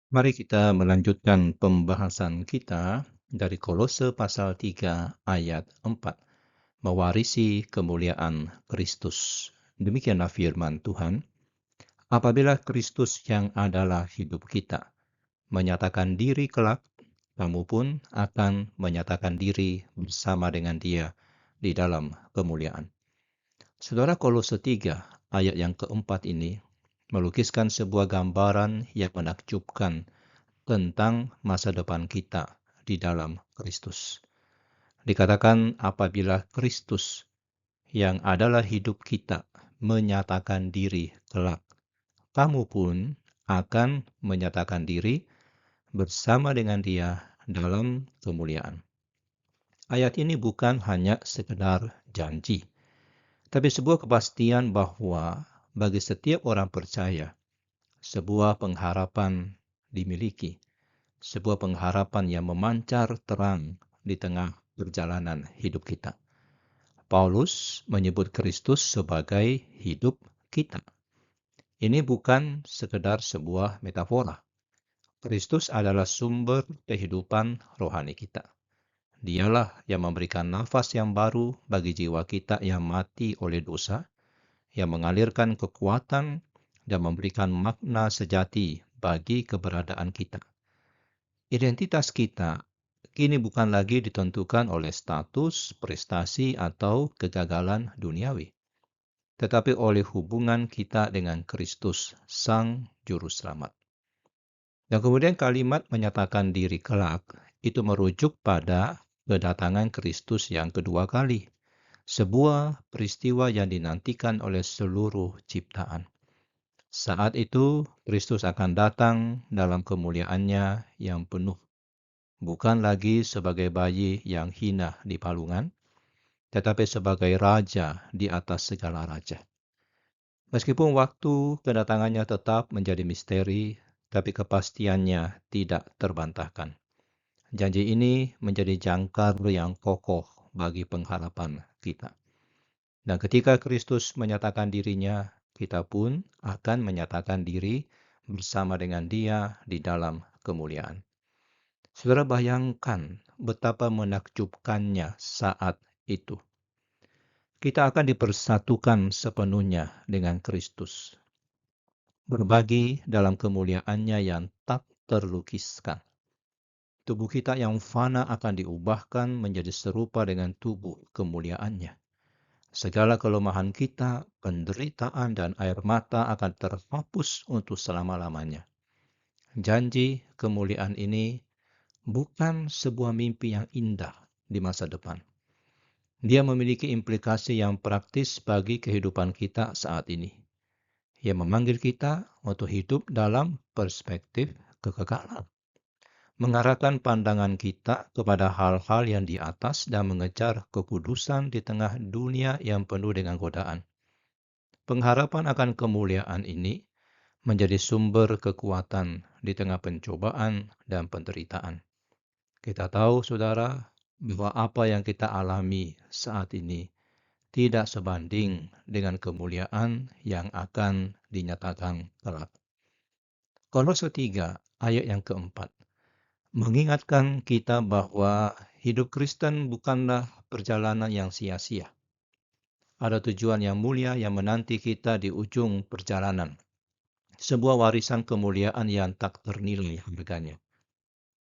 Mari kita melanjutkan pembahasan kita dari Kolose pasal 3 ayat 4, mewarisi kemuliaan Kristus. Demikianlah firman Tuhan, apabila Kristus yang adalah hidup kita menyatakan diri kelak, kamu pun akan menyatakan diri bersama dengan Dia di dalam kemuliaan. Saudara, Kolose 3 ayat yang keempat ini melukiskan sebuah gambaran yang menakjubkan tentang masa depan kita di dalam Kristus. Dikatakan apabila Kristus yang adalah hidup kita menyatakan diri kelak, kamu pun akan menyatakan diri bersama dengan Dia dalam kemuliaan. Ayat ini bukan hanya sekedar janji, tapi sebuah kepastian bahwa bagi setiap orang percaya, sebuah pengharapan dimiliki, sebuah pengharapan yang memancar terang di tengah perjalanan hidup kita. Paulus menyebut Kristus sebagai hidup kita. Ini bukan sekedar sebuah metafora. Kristus adalah sumber kehidupan rohani kita. Dialah yang memberikan nafas yang baru bagi jiwa kita yang mati oleh dosa, yang mengalirkan kekuatan dan memberikan makna sejati bagi keberadaan kita. Identitas kita kini bukan lagi ditentukan oleh status, prestasi, atau kegagalan duniawi, tetapi oleh hubungan kita dengan Kristus, Sang Juru Selamat. Dan kemudian kalimat menyatakan diri kelak itu merujuk pada kedatangan Kristus yang kedua kali, sebuah peristiwa yang dinantikan oleh seluruh ciptaan. Saat itu, Kristus akan datang dalam kemuliaannya yang penuh, bukan lagi sebagai bayi yang hina di palungan, tetapi sebagai raja di atas segala raja. Meskipun waktu kedatangannya tetap menjadi misteri, tapi kepastiannya tidak terbantahkan. Janji ini menjadi jangkar yang kokoh bagi pengharapan kita. Dan ketika Kristus menyatakan dirinya, kita pun akan menyatakan diri bersama dengan Dia di dalam kemuliaan. Saudara, bayangkan betapa menakjubkannya saat itu. Kita akan dipersatukan sepenuhnya dengan Kristus, berbagi dalam kemuliaannya yang tak terlukiskan. Tubuh kita yang fana akan diubahkan menjadi serupa dengan tubuh kemuliaannya. Segala kelemahan kita, penderitaan, dan air mata akan terhapus untuk selama-lamanya. Janji kemuliaan ini bukan sebuah mimpi yang indah di masa depan. Dia memiliki implikasi yang praktis bagi kehidupan kita saat ini. Ia memanggil kita untuk hidup dalam perspektif kekekalan, mengarahkan pandangan kita kepada hal-hal yang di atas dan mengejar kekudusan di tengah dunia yang penuh dengan godaan. Pengharapan akan kemuliaan ini menjadi sumber kekuatan di tengah pencobaan dan penderitaan. Kita tahu, saudara, bahwa apa yang kita alami saat ini tidak sebanding dengan kemuliaan yang akan dinyatakan kelak. Kolose 3 ayat yang keempat mengingatkan kita bahwa hidup Kristen bukanlah perjalanan yang sia-sia. Ada tujuan yang mulia yang menanti kita di ujung perjalanan. Sebuah warisan kemuliaan yang tak ternilai harganya.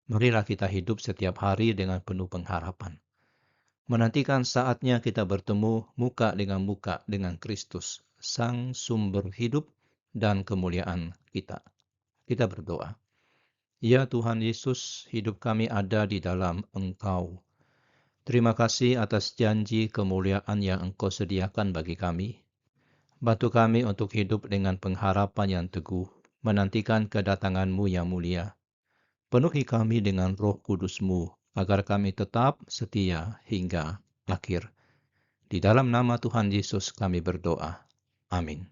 Marilah kita hidup setiap hari dengan penuh pengharapan. Menantikan saatnya kita bertemu muka dengan Kristus, Sang Sumber hidup dan kemuliaan kita. Kita berdoa. Ya Tuhan Yesus, hidup kami ada di dalam Engkau. Terima kasih atas janji kemuliaan yang Engkau sediakan bagi kami. Bantu kami untuk hidup dengan pengharapan yang teguh, menantikan kedatangan-Mu yang mulia. Penuhi kami dengan Roh Kudus-Mu, agar kami tetap setia hingga akhir. Di dalam nama Tuhan Yesus kami berdoa. Amin.